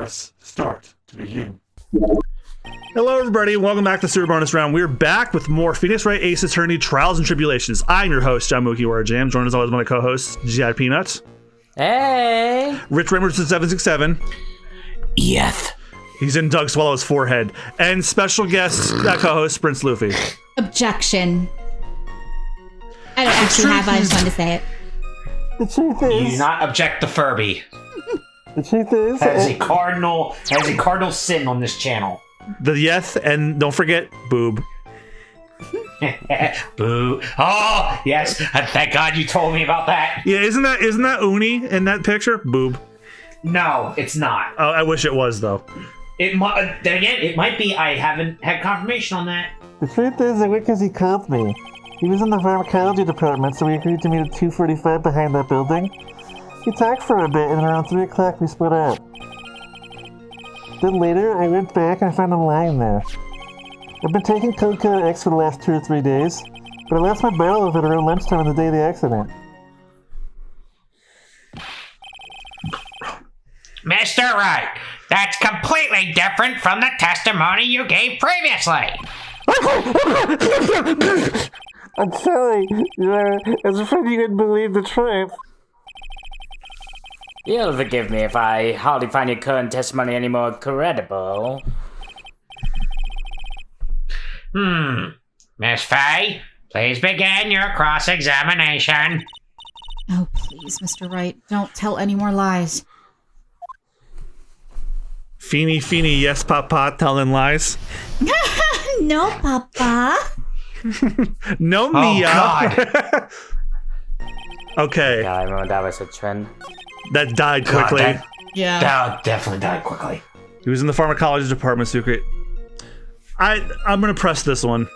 press start to begin. Hello, everybody. Welcome back to Super Bonus Round. We're back with more Phoenix Wright Ace Attorney Trials and Tribulations. I'm your host, John Mookie Warrior Jam. Joined as always by my co-host, G.I. Peanuts. Hey! Rich Remerson 767. Yes. He's in Doug Swallow's forehead. And special guest co-host, Prince Luffy. Objection. I don't actually have, I just wanted to say it. The truth is, You do not object to Furby. the truth is, That is a cardinal sin on this channel. The yes, and don't forget, boob. Boo. Oh, yes. Thank God you told me about that. Yeah, isn't that Uni in that picture? Boob. No, it's not. Oh, I wish it was, though. Then again, it might be. I haven't had confirmation on that. the truth is, I went because he called me. He was in the pharmacology department, so we agreed to meet at 2:45 behind that building. We talked for a bit, and around 3 o'clock we split up. Then later, I went back and I found him lying there. I've been taking Coca X for the last 2 or 3 days, but I lost my bottle of it around lunchtime on the day of the accident. Mr. Wright, that's completely different from the testimony you gave previously. I'm sorry, I was afraid you wouldn't believe the truth. You'll forgive me if I hardly find your current testimony any more credible. Miss Faye, please begin your cross-examination. Oh, please, Mr. Wright, don't tell any more lies. Feeny, yes, papa, telling lies. No, Papa. No, Oh, Mia. God. Okay, Yeah, I remember that was a trend. that died God, quickly. Yeah. That definitely died quickly. He was in the pharmacology department, secret. I'm gonna press this one.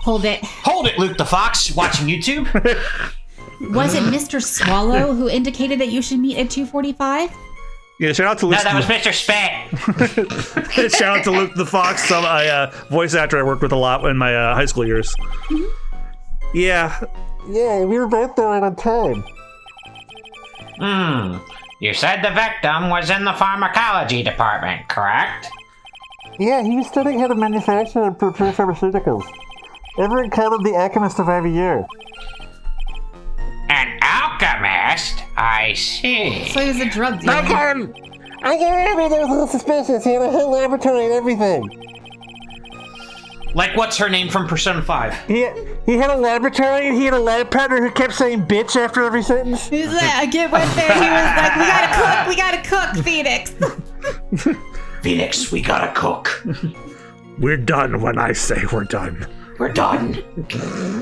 Hold it. Hold it, Luke the Fox, watching YouTube. Was it Mr. Swallow who indicated that you should meet at 2:45? Yeah, shout out to No, Luke. that was Mr. Spit. Shout out to Luke the Fox, some voice actor I worked with a lot in my high school years. Yeah, Yeah, we were both there right on time. You said the victim was in the pharmacology department, correct? Yeah, he was studying how to manufacture and prepare pharmaceuticals. Everyone called him the alchemist of every year. An alchemist? I see. So he was a drug dealer. I got him that was a little suspicious. He had a whole laboratory and everything. Like, what's her name from Persona 5? He had a laboratory and he had a lab partner who kept saying bitch after every sentence. He's like, I get went there. He was like, we gotta cook, Phoenix. Phoenix, we gotta cook. we're done when I say we're done. We're done.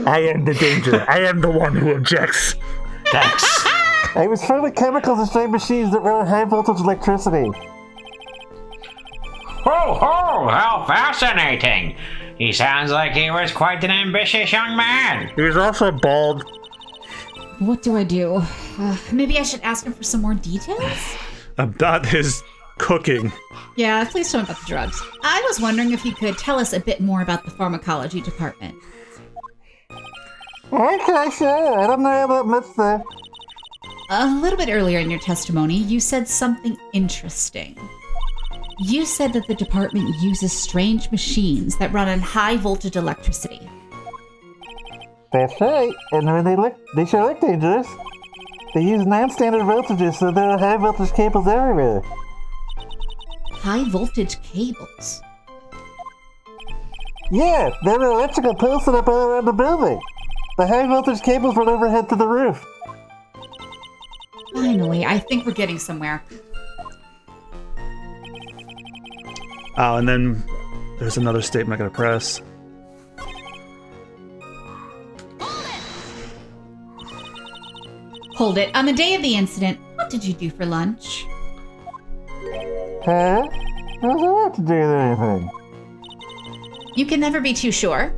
I am the danger. I am the one who objects. Thanks. I was full of chemicals and strange machines that run on high voltage electricity. Ho ho, how fascinating. He sounds like he was quite an ambitious young man. He was also bald. What do I do? Maybe I should ask him for some more details? About his cooking. Yeah, please tell me about the drugs. I was wondering if you could tell us a bit more about the pharmacology department. Okay, sure. I don't know about much there. A little bit earlier in your testimony, you said something interesting. You said that the department uses strange machines that run on high voltage electricity. That's right. And when they sure look dangerous. They use non-standard voltages, so there are high voltage cables everywhere. High voltage cables? Yeah, there are electrical poles set up all around the building. The high voltage cables run overhead to the roof. Finally, I think we're getting somewhere. Oh, and then there's another statement I gotta press. Hold it. On the day of the incident, what did you do for lunch? Huh? What does that have to do with anything? You can never be too sure.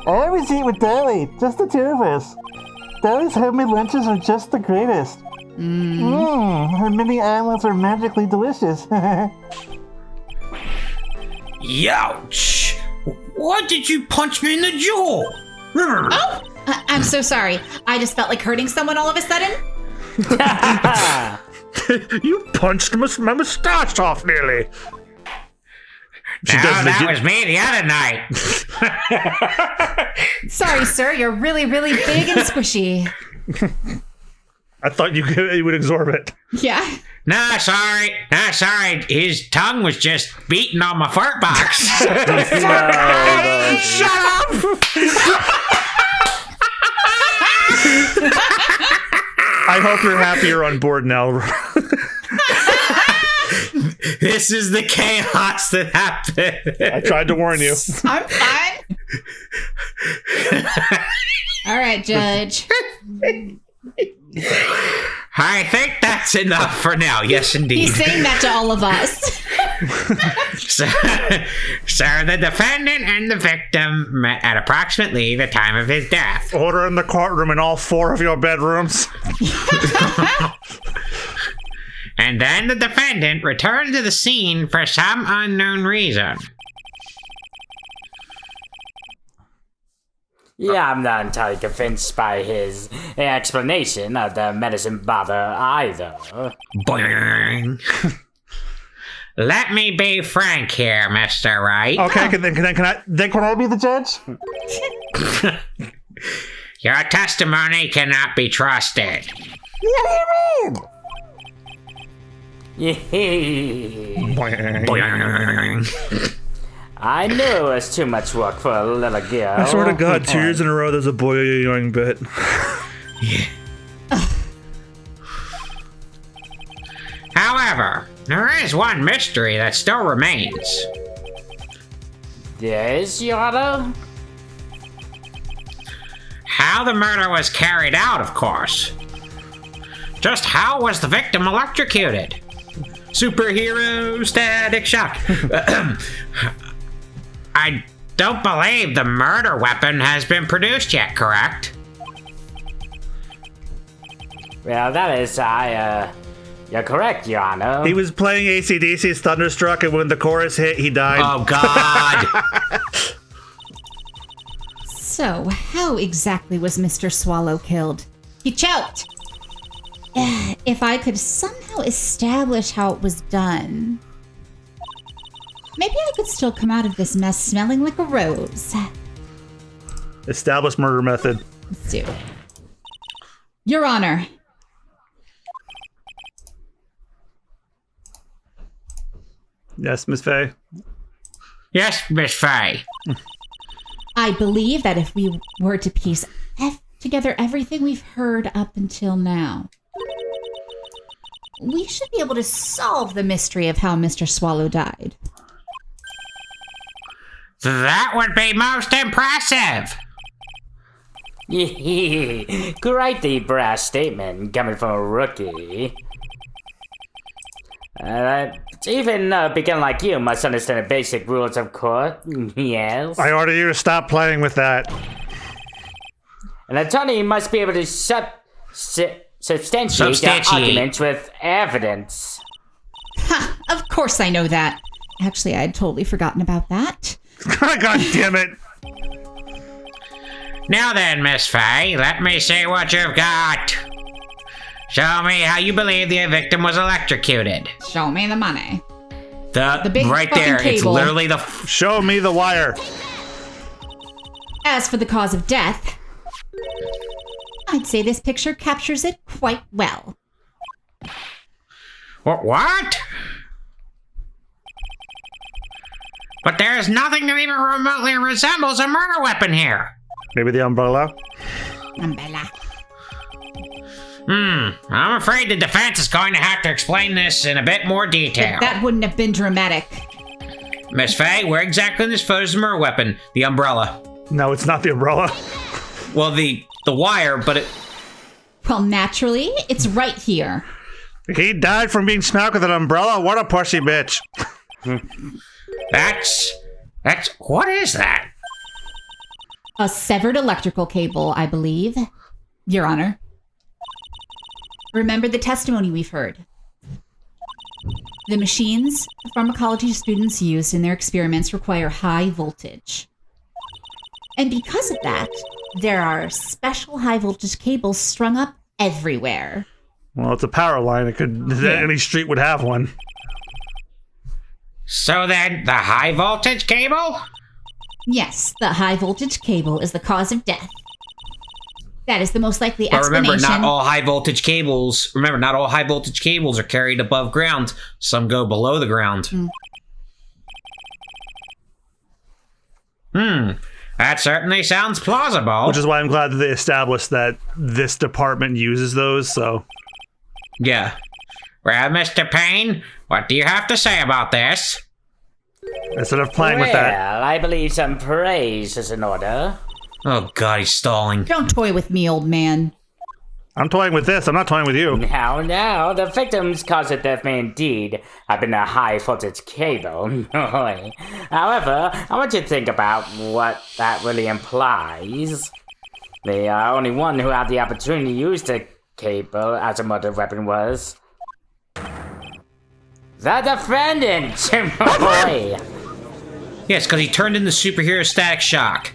I always eat with Dolly, just the two of us. Dolly's homemade lunches are just the greatest. Her mini omelets are magically delicious. Youch! Why did you punch me in the jaw? Oh! I'm so sorry. I just felt like hurting someone all of a sudden. You punched my mustache off nearly. No, that was me the other night. Sorry, sir. You're really, really big and squishy. I thought you would absorb it. Yeah. No, sorry. His tongue was just beating on my fart box. Shut up! I hope you're happy you're on board now. This is the chaos that happened. I tried to warn you. I'm fine. All right, Judge. I think that's enough for now. Yes, indeed. He's saying that to all of us. So the defendant and the victim met at approximately the time of his death. Order in the courtroom in all 4 of your bedrooms. And then the defendant returned to the scene for some unknown reason. Yeah, I'm not entirely convinced by his explanation of the medicine bottle either. Boing. Let me be frank here, Mr. Wright. Okay, can I be the judge? Your testimony cannot be trusted. What do you mean? Boing. I knew it was too much work for a little girl. I swear to God, 2 years in a row, there's a boing bit. However, there is one mystery that still remains. Yes, Your Honor? How the murder was carried out, of course. Just how was the victim electrocuted? Superhero static shock. I don't believe the murder weapon has been produced yet, correct? Well, that is, you're correct, Your Honor. He was playing AC/DC's Thunderstruck, and when the chorus hit, he died. Oh, God. So, how exactly was Mr. Swallow killed? He choked. If I could somehow establish how it was done, maybe I could still come out of this mess smelling like a rose. Established murder method. Let's do it. Your Honor. Yes, Miss Faye. Yes, Miss Faye. I believe that if we were to piece together everything we've heard up until now, we should be able to solve the mystery of how Mr. Swallow died. That would be most impressive. Quite the brass statement coming from a rookie. Even a beginner like you must understand the basic rules of court. Yes. I order you to stop playing with that. An attorney must be able to substantiate their arguments with evidence. Ha! Of course I know that. Actually, I'd totally forgotten about that. God damn it. Now then, Miss Faye, let me see what you've got. Show me how you believe the victim was electrocuted. Show me the money. The big right fucking there, it's cable. literally the... Show me the wire. As for the cause of death, I'd say this picture captures it quite well. What? But there is nothing that even remotely resembles a murder weapon here. Maybe the umbrella? Umbrella. I'm afraid the defense is going to have to explain this in a bit more detail. But that wouldn't have been dramatic. Miss Faye, where exactly in this photo is the murder weapon? The umbrella. No, it's not the umbrella. Well, the wire, but it... Well, naturally, it's right here. He died from being smacked with an umbrella? What a pussy bitch. That's... What is that? A severed electrical cable, I believe. Your Honor. Remember the testimony we've heard. The machines pharmacology students used in their experiments require high voltage. And because of that, there are special high voltage cables strung up everywhere. Well, it's a power line. It could any street would have one. So then, the high voltage cable? Yes, the high voltage cable is the cause of death. That is the most likely But explanation. remember, not all high voltage cables are carried above ground. Some go below the ground. That certainly sounds plausible. Which is why I'm glad that they established that this department uses those, so... Yeah. Well, Mr. Payne, what do you have to say about this? Instead of playing with that... Well, I believe some praise is in order. Oh god, he's stalling. Don't toy with me, old man. I'm toying with this, I'm not toying with you. Now, the victim's cause of death may indeed have been a high voltage cable. However, I want you to think about what that really implies. The only one who had the opportunity to use the cable as a murder weapon was... the defendant! Boy. Yes, because he turned into superhero Static Shock.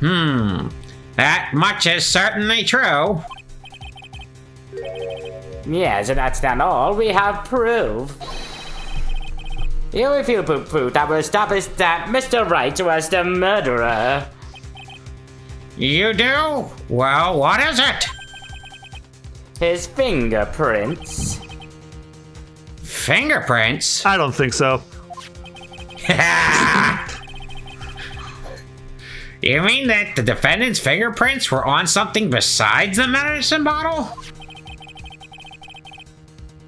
That much is certainly true. Yes, and that's not all. We have proof. Here we feel proof that will establish that Mr. Wright was the murderer. You do? Well, what is it? His fingerprints. Fingerprints? I don't think so. You mean that the defendant's fingerprints were on something besides the medicine bottle?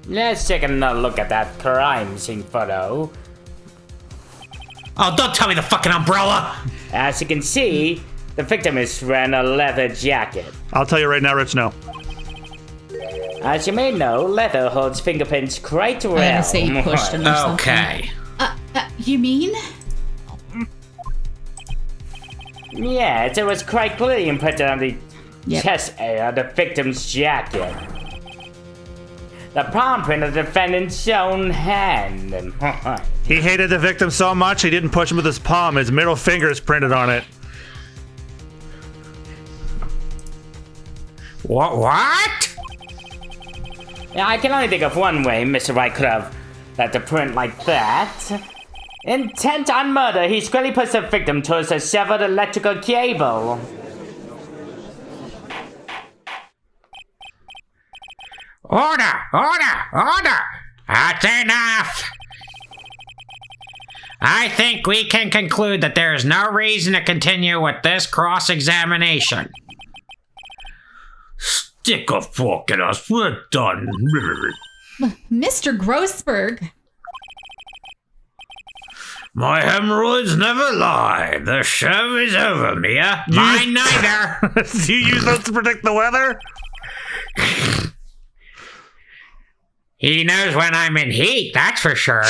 Let's take another look at that crime scene photo. Oh, don't tell me the fucking umbrella! As you can see, the victim is wearing a leather jacket. I'll tell you right now, Rich, no. As you may know, leather holds fingerprints quite well. I'm gonna say you pushed him or something. Okay. You mean? Yes, it was quite clearly imprinted on the Yep. chest area of the victim's jacket. The palm print of the defendant's own hand. He hated the victim so much he didn't push him with his palm. His middle finger is printed on it. What? Yeah, I can only think of one way Mr. Wright could have left a print like that. Intent on murder, he squarely puts the victim towards a severed electrical cable. Order! That's enough! I think we can conclude that there is no reason to continue with this cross-examination. Stick a fork in us, we're done. Mr. Grossberg. My hemorrhoids never lie. The show is over, Mia. Mine neither. Do you use those to predict the weather? He knows when I'm in heat, that's for sure.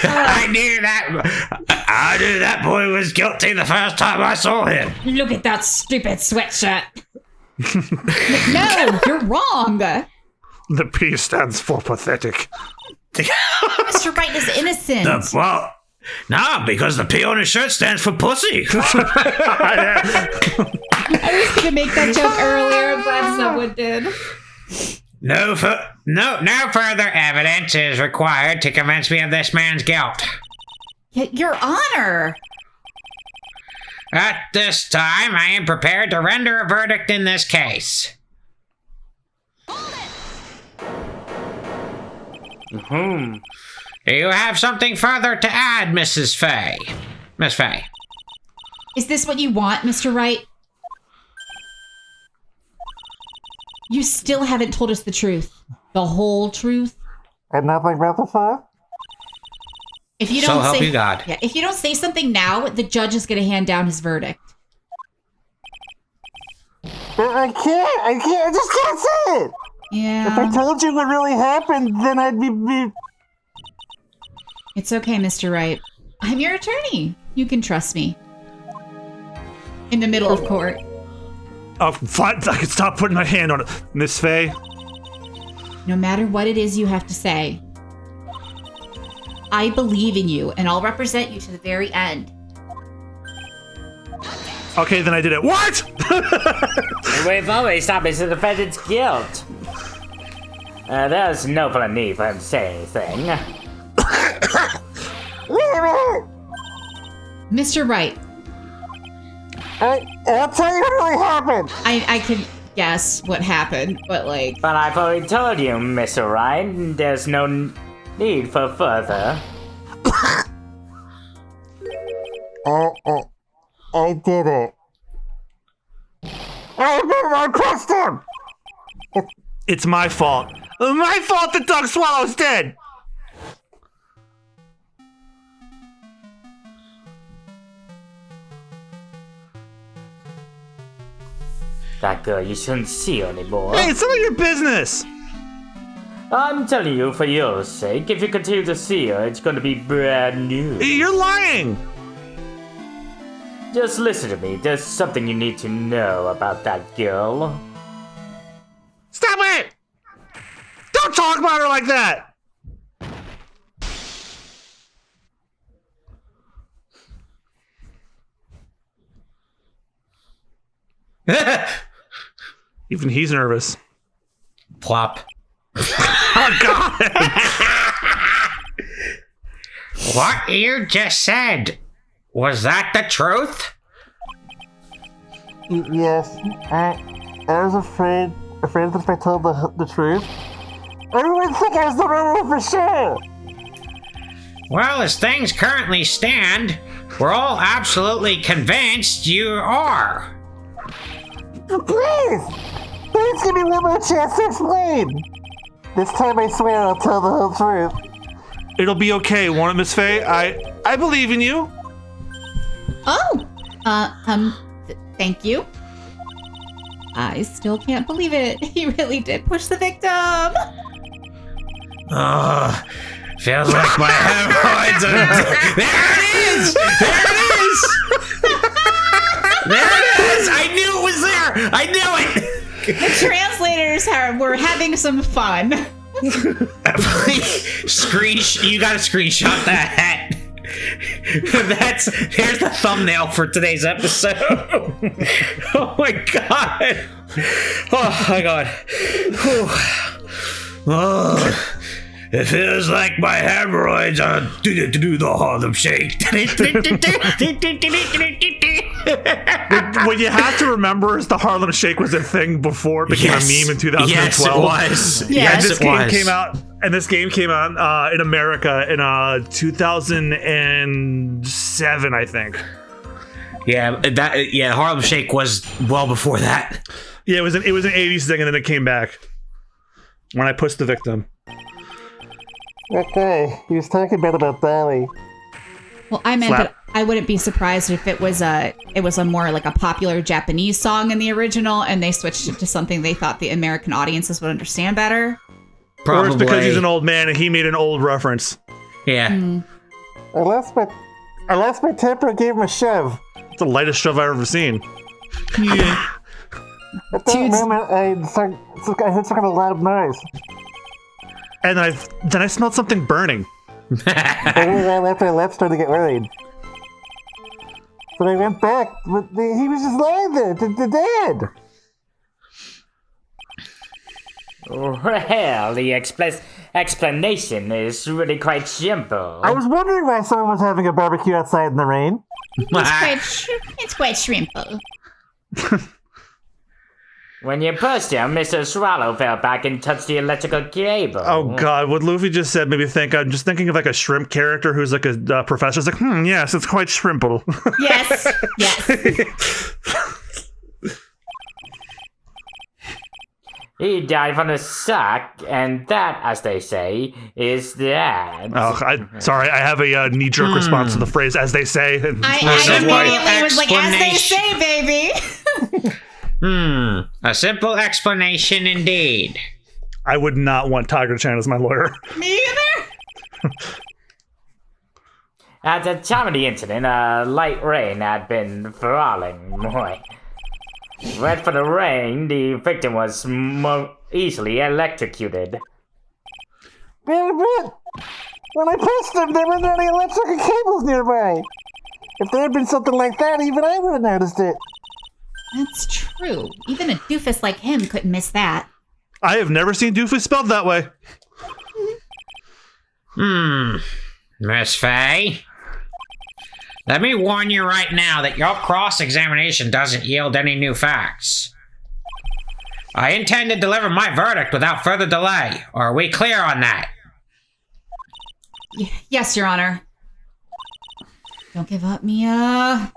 I knew that boy was guilty the first time I saw him. Look at that stupid sweatshirt. No, you're wrong. The P stands for pathetic. Mr. Wright is innocent. No, because the P on his shirt stands for pussy. I was gonna make that joke earlier. I'm glad someone did. No further evidence is required to convince me of this man's guilt. Your Honor. At this time, I am prepared to render a verdict in this case. Do you have something further to add, Mrs. Fay? Miss Fay? Is this what you want, Mr. Wright? You still haven't told us the truth. The whole truth. And nothing but the five? If you So don't help say, you God. Yeah, if you don't say something now, the judge is going to hand down his verdict. I just can't say it! If I Yeah. told you what really happened, then I'd be... It's okay, Mr. Wright. I'm your attorney. You can trust me. In the middle of court. Oh, fine. I can stop putting my hand on it. Miss Fay, No matter what it is you have to say, I believe in you, and I'll represent you to the very end. Okay, then I did it. What? We've always established the defendant's guilt. There's no further need for him to say anything. Mr. Wright, I'll tell you what really happened. I can guess what happened, but like... But I've already told you, Mr. Wright, there's no need for further. I did it. I pressed him. It's my fault. My fault that Doug Swallow's dead. That girl you shouldn't see her anymore. Hey, it's none of your business. I'm telling you, for your sake, if you continue to see her, it's going to be brand new. You're lying. Just listen to me. There's something you need to know about that girl. Stop it! Don't talk about her like that! Even he's nervous. Plop. Oh, God! What you just said, was that the truth? Yes, I was afraid that if I told the truth, everyone would think I was the real one for sure. Well, as things currently stand, we're all absolutely convinced you are. Please give me one more chance to explain. This time I swear I'll tell the whole truth. It'll be okay, won't it, Miss Faye? I believe in you. Oh! Thank you. I still can't believe it. He really did push the victim. Oh, feels like my hemorrhoids are... There it is! There it is! There it is! I knew it was there! I knew it! The translators were having some fun. You gotta screenshot that. Here's the thumbnail for today's episode. Oh my god. Oh my god. Whew. Oh, it feels like my hemorrhoids are do the Harlem Shake. What you have to remember is the Harlem Shake was a thing before it became a meme in 2012. Yes, it was. Yes, This game came out, and this game came out in America in 2007, I think. Yeah, Harlem Shake was well before that. Yeah, it was an 80s thing, and then it came back when I pushed the victim. Okay, he was talking bad about Dolly. Well, I meant Slap. that I wouldn't be surprised if it was a more like a popular Japanese song in the original, and they switched it to something they thought the American audiences would understand better. Or it's because he's an old man and he made an old reference. Yeah. I lost my temper and gave him a shove. It's the lightest shove I've ever seen. Yeah. At that moment, I heard some kind of loud noise. And then I smelled something burning. Every after I left, started to get worried. But I went back, but he was just lying there, dead. Well, the explanation is really quite simple. I was wondering why someone was having a barbecue outside in the rain. It's quite shrimple. When you pushed him, Mr. Swallow fell back and touched the electrical cable. Oh god, what Luffy just said made me think. I'm just thinking of like a shrimp character who's like a professor. It's like, yes, it's quite shrimple. Yes, yes. He died from the shock, and that, as they say, is that. Oh, sorry, I have a knee-jerk response to the phrase "as they say." And I immediately was like, as they say, baby. A simple explanation indeed. I would not want Tiger Chan as my lawyer. Me either. At the time of the incident, a light rain had been falling. Right for the rain, the victim was more easily electrocuted. When I pushed him, there weren't any electrical cables nearby. If there had been something like that, even I would have noticed it. That's true. Even a doofus like him couldn't miss that. I have never seen doofus spelled that way. Miss Faye? Let me warn you right now that your cross-examination doesn't yield any new facts. I intend to deliver my verdict without further delay. Are we clear on that? Yes, Your Honor. Don't give up, Mia.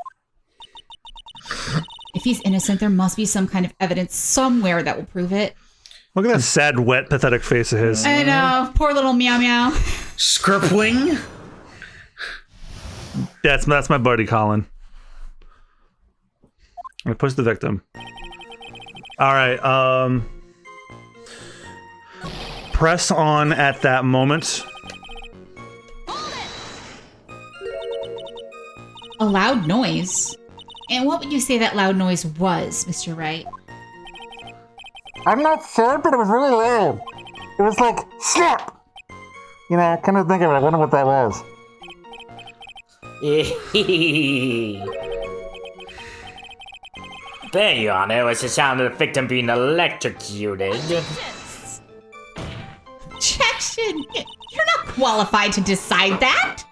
If he's innocent, there must be some kind of evidence somewhere that will prove it. Look at that sad, wet, pathetic face of his. I know. Poor little meow meow. Scrippling? That's my buddy, Colin. I push the victim. All right. Press on at that moment. A loud noise? And what would you say that loud noise was, Mr. Wright? I'm not sure, but it was really loud. It was like, snap! You know, I kind of think of it. I wonder what that was. There, Your Honor, it was the sound of the victim being electrocuted. Objection! You're not qualified to decide that!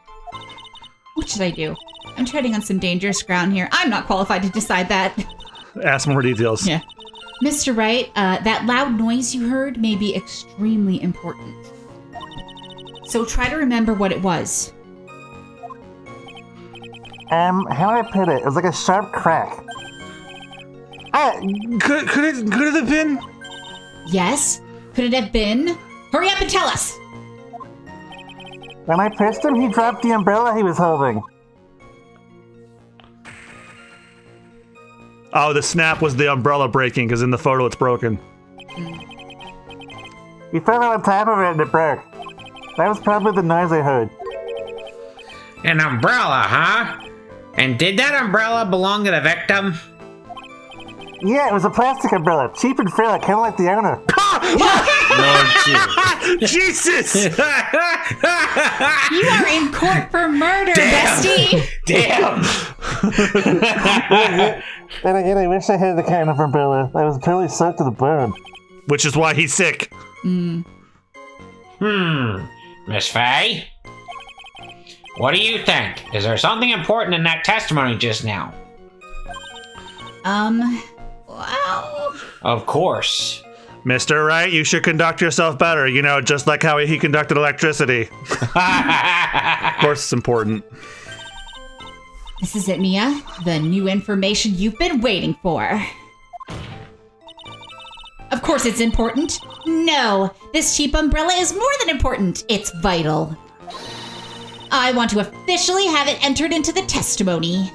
What should I do? I'm treading on some dangerous ground here. I'm not qualified to decide that. Ask more details. Yeah. Mr. Wright, that loud noise you heard may be extremely important. So try to remember what it was. How do I put it? It was like a sharp crack. Could it have been? Yes? Could it have been? Hurry up and tell us! When I pushed him, he dropped the umbrella he was holding. Oh, the snap was the umbrella breaking, because in the photo it's broken. He fell on top of it and it broke. That was probably the noise I heard. An umbrella, huh? And did that umbrella belong to the victim? Yeah, it was a plastic umbrella. Cheap and fair, kind of like the owner. Jesus! You are in court for murder, bestie! Damn! Then again, I wish I had the kind of umbrella. I was totally soaked to the bone. Which is why he's sick. Miss Faye? What do you think? Is there something important in that testimony just now? Well... Of course. Mr. Wright, you should conduct yourself better. You know, just like how he conducted electricity. Of course it's important. This is it, Mia. The new information you've been waiting for. Of course it's important. No, this cheap umbrella is more than important. It's vital. I want to officially have it entered into the testimony.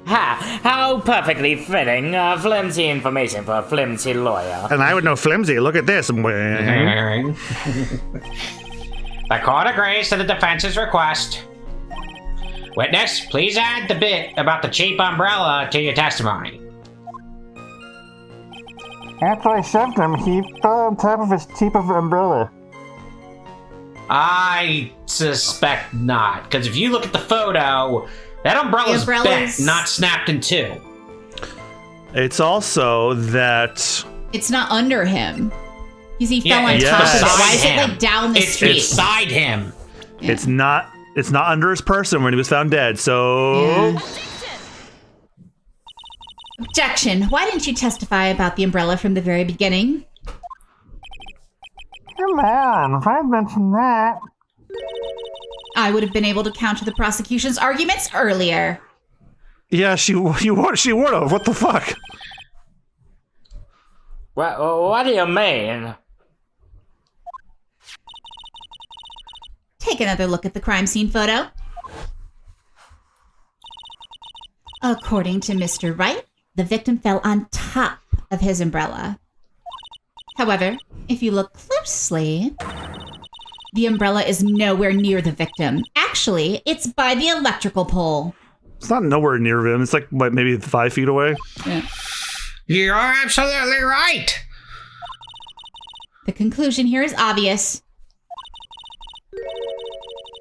Ha! How perfectly fitting. Flimsy information for a flimsy lawyer. And I would know flimsy. Look at this. The court agrees to the defense's request. Witness, please add the bit about the cheap umbrella to your testimony. After I shoved him, he fell on top of his cheap umbrella. I suspect not, because if you look at the photo, that umbrella's bent, not snapped in two. It's also that... It's not under him. He fell on it's top of it. beside Why is it him. like down the street? It's beside him. Yeah. It's not under his person when he was found dead, so... Yeah. Objection. Why didn't you testify about the umbrella from the very beginning? Come on, if I'd mentioned that. I would have been able to counter the prosecution's arguments earlier. Yeah, she would have. What the fuck? What do you mean? Take another look at the crime scene photo. According to Mr. Wright, the victim fell on top of his umbrella. However, if you look closely, the umbrella is nowhere near the victim. Actually, it's by the electrical pole. It's not nowhere near him. It's like, what, maybe 5 feet away? Yeah. You're absolutely right. The conclusion here is obvious.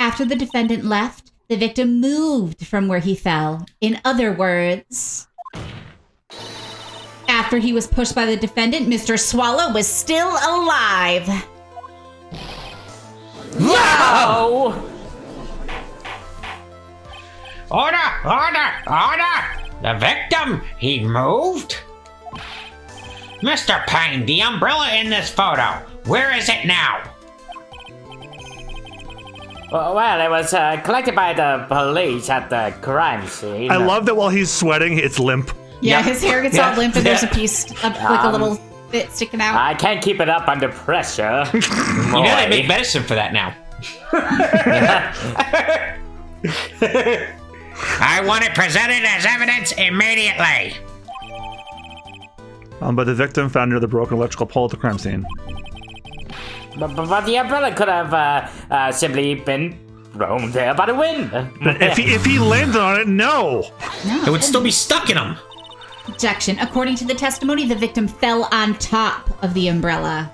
After the defendant left, the victim moved from where he fell. In other words, after he was pushed by the defendant, Mr. Swallow was still alive. No! Order! The victim, he moved? Mr. Payne, the umbrella in this photo, where is it now? Well, it was collected by the police at the crime scene. I love that while he's sweating, it's limp. Yeah, Yep. his hair gets all limp and there's a piece, like a little bit sticking out. I can't keep it up under pressure. You know they make medicine for that now. I want it presented as evidence immediately. But the victim found near the broken electrical pole at the crime scene. But the umbrella could have simply been thrown there by the wind. But if he landed on it, no. It would still be stuck in him. Objection. According to the testimony, the victim fell on top of the umbrella.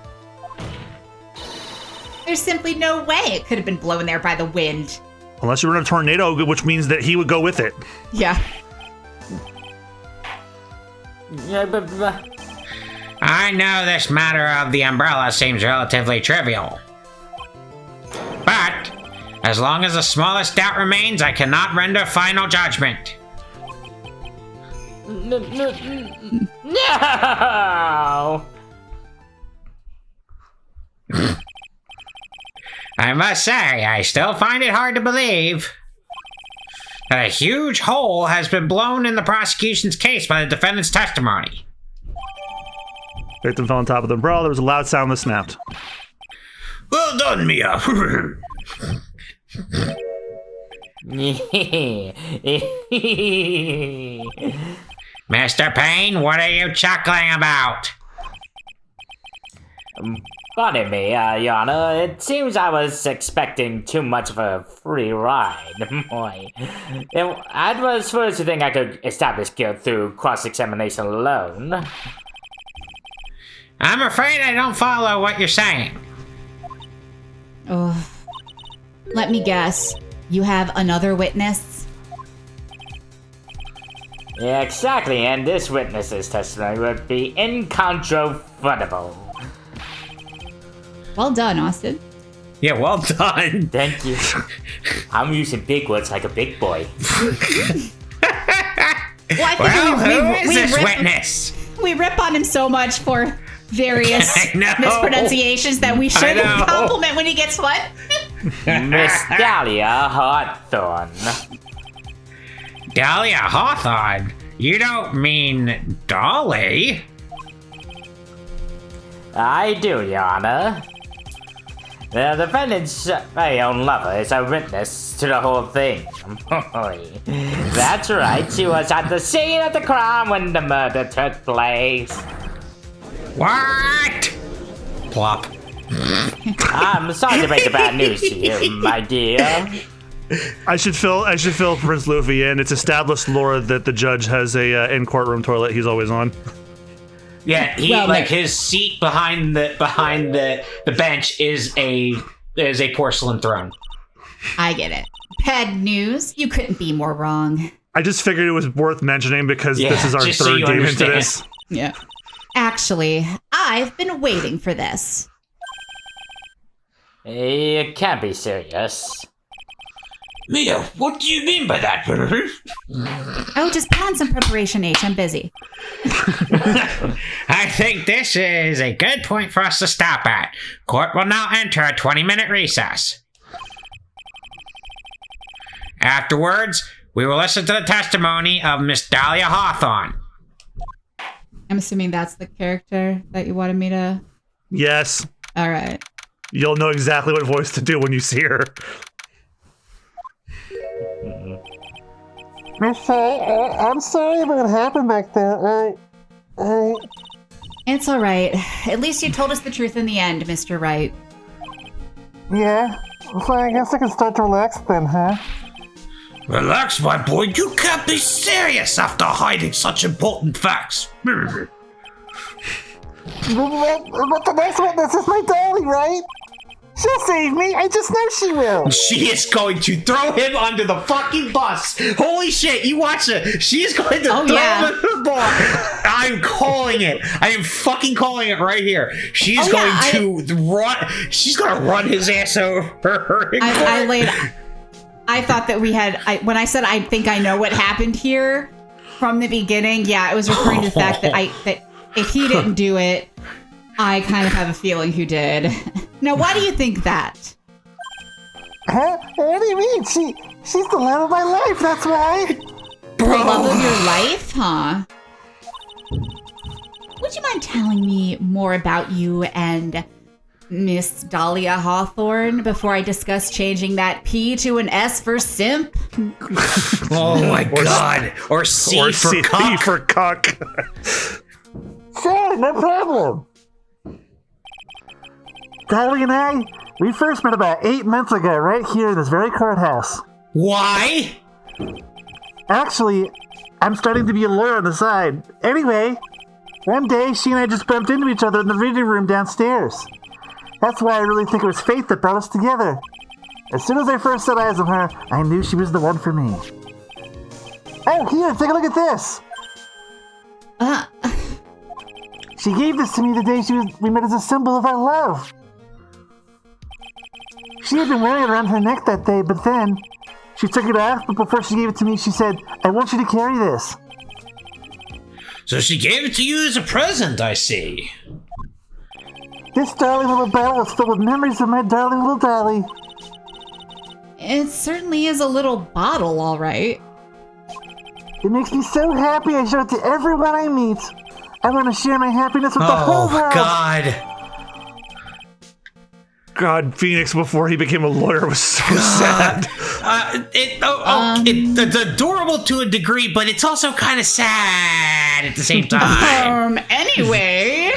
There's simply no way it could have been blown there by the wind. Unless you were in a tornado, which means that he would go with it. Yeah. Yeah, but I know this matter of the umbrella seems relatively trivial. But, as long as the smallest doubt remains, I cannot render final judgment. no! I must say, I still find it hard to believe that a huge hole has been blown in the prosecution's case by the defendant's testimony. Victim fell on top of the umbrella. There was a loud sound that snapped. Well done, Mia. Mr. Payne, what are you chuckling about? Pardon me, Your Honor. It seems I was expecting too much of a free ride. I was first to think I could establish guilt through cross-examination alone. I'm afraid I don't follow what you're saying. Oh. Let me guess. You have another witness? Yeah, exactly, and this witness's testimony would be incontrovertible. Well done, Austin. Yeah, well done. Thank you. I'm using big words like a big boy. Well, I think Well, who is this rip, witness? we rip on him so much for various I know. mispronunciations that we should know. compliment when he gets what? Miss Dahlia Hawthorne. Dahlia Hawthorne? You don't mean Dolly? I do, Your Honor. The defendant's very own lover is a witness to the whole thing. That's right, she was at the scene of the crime when the murder took place. What? Plop. I'm sorry to break the bad news to you, my dear. I should fill Prince Luffy in. It's established lore that the judge has a in courtroom toilet he's always on. Yeah, he Well, like no. his seat behind the bench is a porcelain throne. I get it. Ped news. You couldn't be more wrong. I just figured it was worth mentioning because Yeah, this is our just so third you game into understand. this. Yeah. Actually, I've been waiting for this. You can't be serious. Mia, what do you mean by that? Oh, just put on some preparation, H. I'm busy. I think this is a good point for us to stop at. Court will now enter a 20-minute recess. Afterwards, we will listen to the testimony of Miss Dahlia Hawthorne. I'm assuming that's the character that you wanted me to... Yes, All right. you'll know exactly what voice to do when you see her. I'm sorry about what happened back there. It's all right. At least you told us the truth in the end, Mr. Wright. Yeah. So I guess I can start to relax then, huh? Relax, my boy. You can't be serious after hiding such important facts. But the next witness is my dolly, right? She'll save me. I just know she will. She is going to throw him under the fucking bus. Holy shit, you watch it. She is going to throw him under the bus. I'm calling it. I am fucking calling it right here. She's to run. She's going to run his ass over. I thought that we had, when I said I think I know what happened here from the beginning, yeah, it was referring to the fact that if he didn't do it, I kind of have a feeling who did. Now, why do you think that? Huh? What do you mean? She's the love of my life, that's why. The love of your life, huh? Would you mind telling me more about you and Miss Dahlia Hawthorne before I discuss changing that P to an S for simp? Oh my god. Or C for cuck. C for cuck. Sure, no problem. Dahlia and I, we first met about 8 months ago right here in this very courthouse. Why? Actually, I'm starting to be a lawyer on the side. Anyway, one day she and I just bumped into each other in the reading room downstairs. That's why I really think it was fate that brought us together. As soon as I first set eyes on her, I knew she was the one for me. Oh, here, take a look at this. She gave this to me the day we met as a symbol of our love. She had been wearing it around her neck that day, but then she took it off, but before she gave it to me, she said, I want you to carry this. So she gave it to you as a present, I see. This darling little bottle is filled with memories of my darling little Dolly. It certainly is a little bottle, all right. It makes me so happy I show it to everyone I meet. I want to share my happiness with the whole world. God. God, Phoenix, before he became a lawyer, was so sad. It's adorable to a degree, but it's also kind of sad at the same time. Anyway.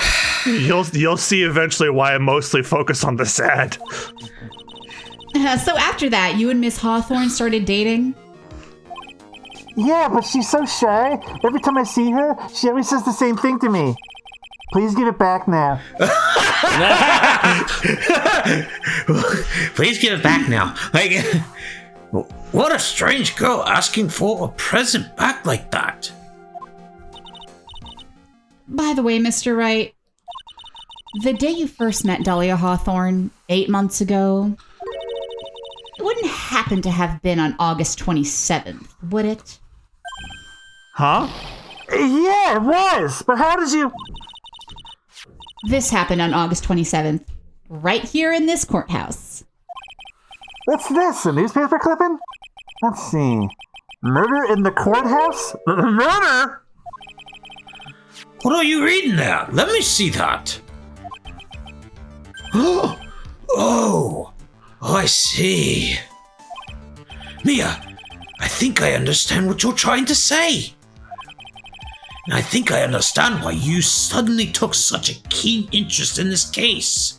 You'll see eventually why I mostly focus on the sad. So after that, you and Miss Hawthorne started dating? Yeah, but she's so shy. Every time I see her, she always says the same thing to me. Please give it back now. Please give it back now. Like, what a strange girl asking for a present back like that. By the way, Mr. Wright, the day you first met Dahlia Hawthorne 8 months ago, it wouldn't happen to have been on August 27th, would it? Huh? Yeah, it was. But how did you... This happened on August 27th, right here in this courthouse. What's this, a newspaper clipping? Let's see. Murder in the courthouse? Murder? What are you reading there? Let me see that. Oh, I see. Mia, I think I understand what you're trying to say. And I think I understand why you suddenly took such a keen interest in this case.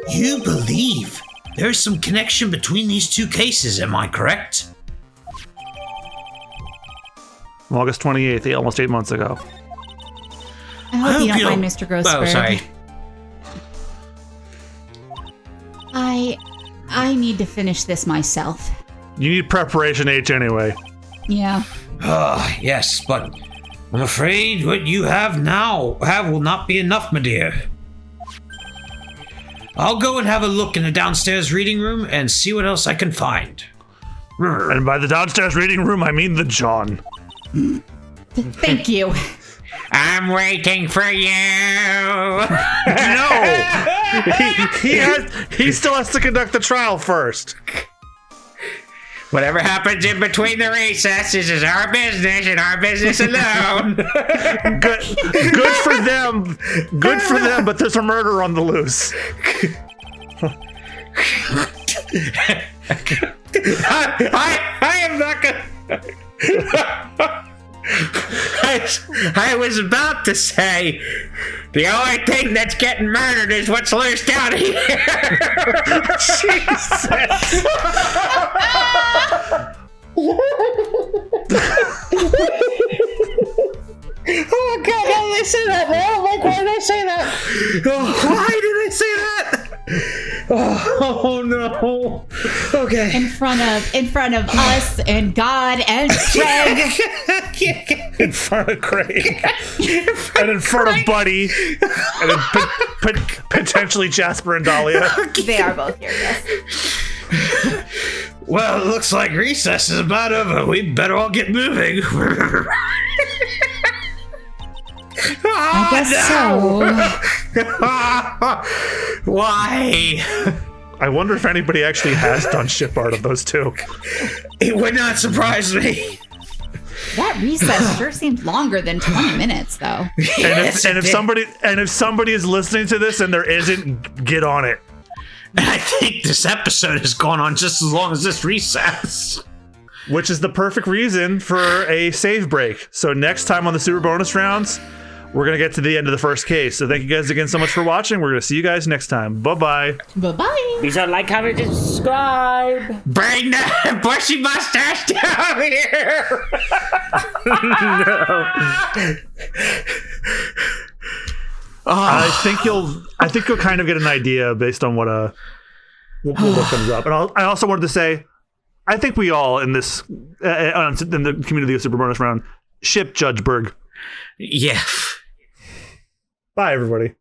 You believe there's some connection between these two cases, am I correct? August 28th, almost 8 months ago. I hope you don't mind, Mr. Grossberg. Oh, sorry. I need to finish this myself. You need preparation H anyway. Yeah. Yes, but I'm afraid what you have will not be enough, my dear. I'll go and have a look in the downstairs reading room and see what else I can find. And by the downstairs reading room, I mean the John. Thank you. I'm waiting for you. No! He still has to conduct the trial first. Whatever happens in between the recesses is our business and our business alone. Good for them. Good for them, but there's a murder on the loose. I am not gonna... I was about to say the only thing that's getting murdered is what's loose down here. Jesus. Oh god, how did they say that, man? Like, why did they say that? Why did they say that? Oh no. Okay. In front of us and God and Craig. In front of Craig. And in front of Buddy. And then potentially Jasper and Dahlia. They are both here, yes. Well, it looks like recess is about over. We better all get moving. I guess so. Why? I wonder if anybody actually has done ship art of those two. It would not surprise me. That recess sure seemed longer than 20 minutes, though. And if somebody is listening to this and there isn't, get on it. I think this episode has gone on just as long as this recess. Which is the perfect reason for a save break. So next time on the Super Bonus Rounds, we're going to get to the end of the first case. So thank you guys again so much for watching. We're going to see you guys next time. Bye-bye. Bye-bye. Be sure to like, comment, and subscribe. Bring that bushy mustache down here. I think you'll kind of get an idea based on what comes up. And I also wanted to say, I think we all in this in the community of Super Bonus Round ship Judge Berg. Yeah. Bye, everybody.